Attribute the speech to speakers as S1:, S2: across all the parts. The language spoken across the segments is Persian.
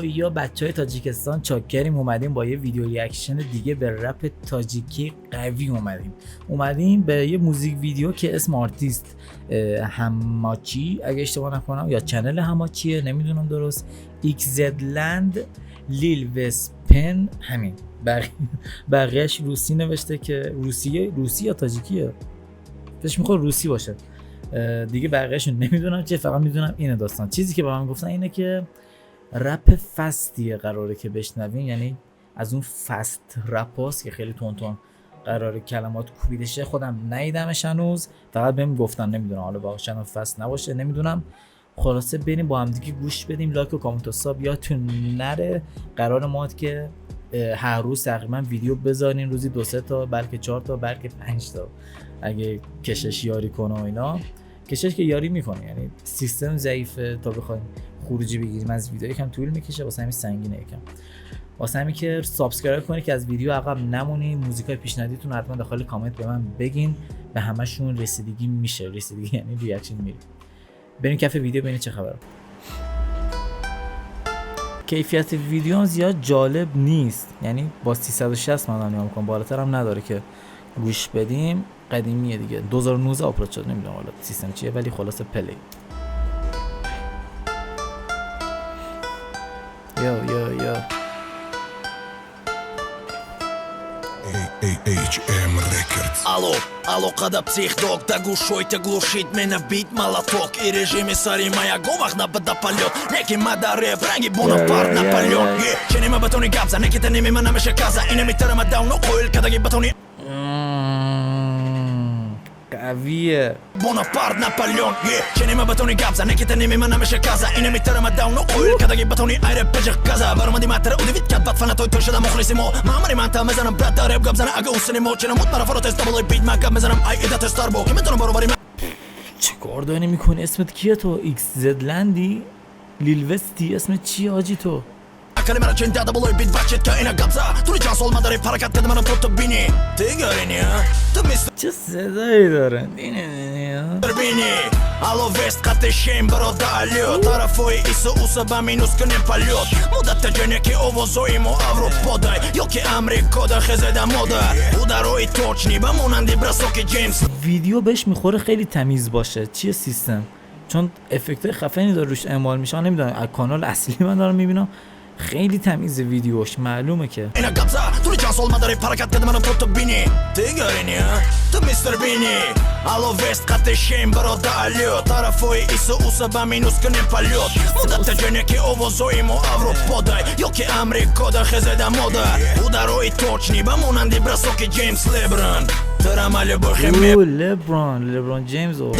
S1: یا بچهای تاجیکستان چاکریم، اومدیم با یه ویدیو ریاکشن دیگه به رپ تاجیکی قوی اومدیم به یه موزیک ویدیو که اسم آرتیست هماچی اگه اشتباه نکنم یا چنل هماچیه نمیدونم درست، XZland لیل وسپن همین، بقیهش روسی نوشته که روسی یا تاجیکیه فکر می‌کنم روسی باشه دیگه، بقیه‌شو نمیدونم چه، فقط میدونم اینه داستان. چیزی که به من گفتن اینه که رپ فستیه قراره که بشنوین، یعنی از اون فست رپاست که خیلی تون قراره کلمات کوبیده شه. خودم ندیدمش هنوز، فقط بهم گفتن، نمیدونم حالا واقعا فست نباشه نمیدونم. خلاصه بریم با هم دیگه گوش بدیم، لایک و کامنت و ساب یادتون نره. قرار ما که هر روز تقریبا ویدیو بذارین، روزی 2-3 تا بلکه 4 تا بلکه 5 تا اگه کشش یاری کنه و اینا. کشش که یاری میکنه، یعنی سیستم ضعیفه تا بخوایم خروجی بگیریم از ویدیو یکم طول میکشه، واسه همین سنگینه یکم. واسه همین که سابسکرایب کنید که از ویدیو عقب نمونید. موزیکای پیشنهادیتون حتما داخل کامنت به من بگین، به همشون رسیدگی میشه. رسیدگی یعنی ریاکشن میریم. بریم کف ویدیو ببینید چه خبره. کیفیت ویدیو هم زیاد جالب نیست، یعنی با 360 من نگاه میکنم، بالاتر هم نداره که گوش بدیم. قدیمیه دیگه، 2019 آپلود شد، نمیدونم حالا سیستم چیه ولی خلاصه پلی. یا
S2: HM Records. Алло, когда психдок, да гушойте, глушит меня бит молоток. И режиме сари моя головах на бедополет. Некий мадарев, ранги Бонапарт, Наполеон. Ченема батони габза, неките ними манамеше каза. И не ми терема дауно койл, кадаги батони.
S1: قویه
S2: Бонапарт, Наполеон. Ченема батони габза, неките ними манамеше каза. И не ми терема дауно койл, кадаги батони. Айре пежих каза. Бармади матера удивит, кад бат фанатой той шада мухлисимо. Мамари манта мезанам брат дареб габзана ага усинимо. Чена мут марафаро тест дабл бит мага мезанам ай ида тест старбо. Ки метонم барو
S1: چه کار داری میکنی؟ اسمت کیه تو؟ XZlandی؟ لیل وستی؟ اسمت چیه آجی تو؟
S2: Kalimera çente da buluyor bit bahçet kaina gabza. Turi can solmadı rap harakat dedim anam tuttu bini. Te görün ya. Tu Mr.
S1: چه صدایی داره؟
S2: Bini. Alo vest kateşim broda alıyor. Tarafı ise usaba minus kunem palyot. Mudatta ceneki ovozoimo Avropoday. Yok ki Amerika'da xezede moda. Udaroy toçni bamonandi brasoki James.
S1: ویدیو بهش میخوره خیلی تمیز باشه. چیه سیستم؟ چون افکتای خفنی داره روش اعمال میشه. نمیدونم از کانال اصلی من دارم میبینم خیلی تمیز ویدیوش، معلومه که
S2: Ina gabza, turi can solmadı rap harakat dedim anam tuttu bini. Te görün ya. Tu Mr. Bini. Alo vest kateşim broda alıyor. Tarafı ise usaba minus kunem palyot. Mudatta ceneki ovozoimo Avropoday. Yok ki Amerika'da xezede moda. Udaroy toçni bamonandi brasoki James LeBron. Tramali bohemi.
S1: لبران جیمز او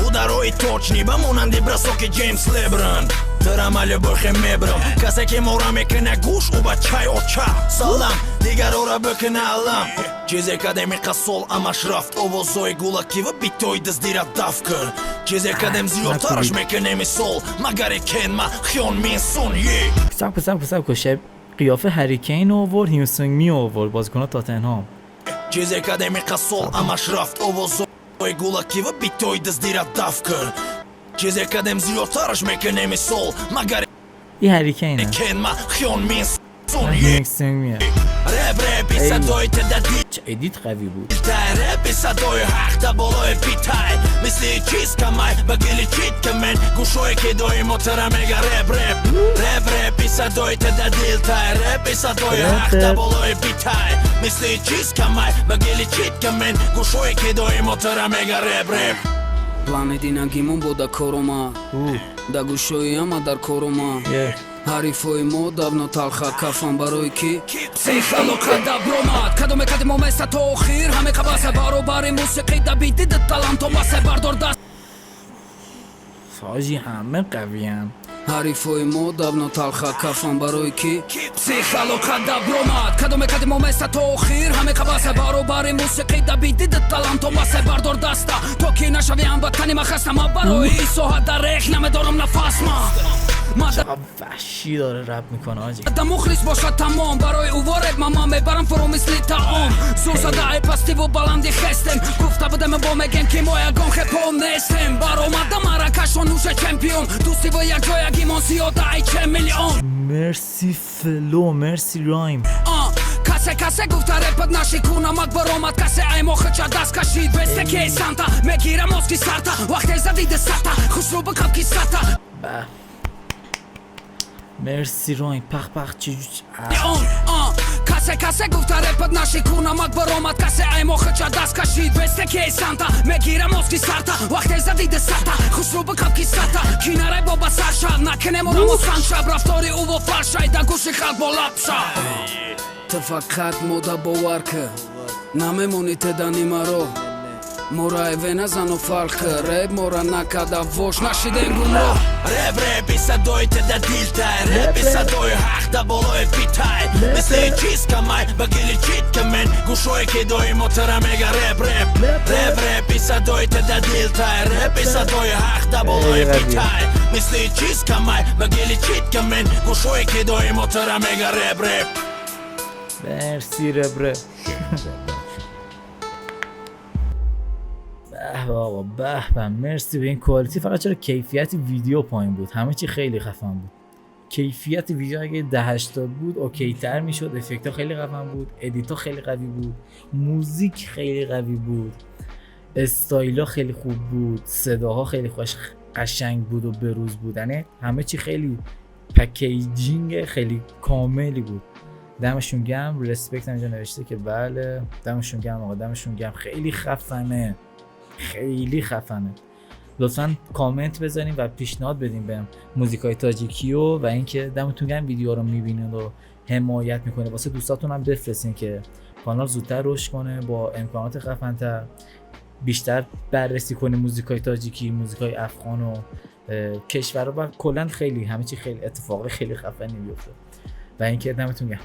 S2: Udaroy toçni bamonandi brasoki James LeBron. Tramali bohemi bro. Kaseki mora mekene gush uba çay oça. Salam digar ora bökene alam. Через академика сол амашрафт овозой гулакива битойдыз дира давка. Через академ зиотараш мекенеми сол магарекен ма хион минсун ی.
S1: سب کشه قیافه هریکین آورد، هیوسنگ می آورد بازیکن تاتنهام.
S2: Через академика сол амашрафт овозой гулакива битойдыз дира давка. Через академ зиотараш мекенеми сол
S1: این هریکینه
S2: магарекен ма хион минсун ی.
S1: هیوسنگ میه.
S2: Rap صدای تدادی
S1: چه ادیت قوی بود.
S2: Rap صدای حق دا بالای پیتای مثل چیز کمای بگیلی چیت کمن گوشوی که دای موترم اگه رپ صدای تدادیل تای رپ صدای حق دا بالای پیتای مثل چیز کمای بگیلی چیت کمن گوشوی که دای موترم اگه رپ
S3: Planedina gimon boda koroma Da gushoyama dar koroma Ҳарифои мо давно талха кафан барои ки психолога да бромад кадоме кадимо меса то охир ҳаме қабасе баробари мусиқи да бидид таланто масе бардор даст
S1: ساجی همه قوی‌ان.
S3: ҳарифои мо давно талха кафан барои ки психолога да бромад кадоме кадимо меса то охир ҳаме қабасе баробари мусиқи да бидид таланто масе бардор даста то ки нашави ҳамватани ма хастама барои ин соҳа дар рех намедорам нафасма
S1: چقدر وحشی داره رپ میکنه آجی.
S3: دا مخلص باشد تمام برای او وارد ماما میبرم فرو مثل تعام زور زده ای پستی و بلندی خستم گفته بودم با مگم که ما یگان خپام نیستم برآمده مرکش و نوش چمپیون دوستی و یک جای گیمان زیاده ای 40 میلیون
S1: مرسی فلو، مرسی رایم.
S3: کاسه گفت رپت نشی کنم اکبر اومد کاسه ای مخچا دست کشید بسته که سانتا میگیرم موسکی سارتا وقتی زدید ساتا خوش رو بکاب کی ساتا.
S1: مرسی رایم. پخ چی
S3: کاسه گفت رپت نشی کنم اکبر اومد کاسه ای مخچا دست کشید بسته که سانتا میگیرم موسکی سارتا وقتی زدید ساتا خوش رو بکاب کی ساتا کیناره بابا سرشاد نکنه مرا مسخن شب رفتاری او و فرشای در گوش خلق با لپشا. تو فقط مودا باور که نمیمونی تدانی مرا مورا ایوه نزن و فرق ریب مورا نکده وش نشیدن گمرا
S2: رپ صدای تده دیلتای رپ صدای حق ده بالای پیتای مثل چیز کمای بگیلی چیت کمن گوشوی که دای موتره میگه رپ صدای تده دیلتای رپ صدای حق ده بالای پیتای مثل چیز کمای بگیلی چیت کمن گوشوی که دای موتره میگه رپ.
S1: مرسی ربره. به مرسی به این کوالیتی. فقط چرا کیفیت ویدیو پایین بود، همه چی خیلی خفن بود. کیفیت ویدیو اگه 1080 بود اوکی تر میشد، افکت ها خیلی خفن بود، ادیت ها خیلی قوی بود، موزیک خیلی قوی بود، استایل ها خیلی خوب بود، صداها خیلی قشنگ بود و بروز بود، یعنی همه چی خیلی پکیجینگ خیلی کاملی بود. دمشون گرم. رسپکت هم اینجا نوشته که بله دمشون گرم آقا، دمشون گرم. خیلی خفنه، خیلی خفنه. لطفاً کامنت بذارین و پیشنهاد بدین بهم موزیکای تاجیکیو و اینکه دمتون گرم ویدیو رو میبینین و حمایت میکنه. واسه دوستاتون هم بفرستین که کانال زودتر رشد کنه، با امکانات خفن‌تر بیشتر بررسی کنه موزیکای تاجیکی، موزیکای افغان و کشور و کلا خیلی همه چی خیلی اتفاقی خیلی خفنی بیفته. و اینکه دمتون گرم.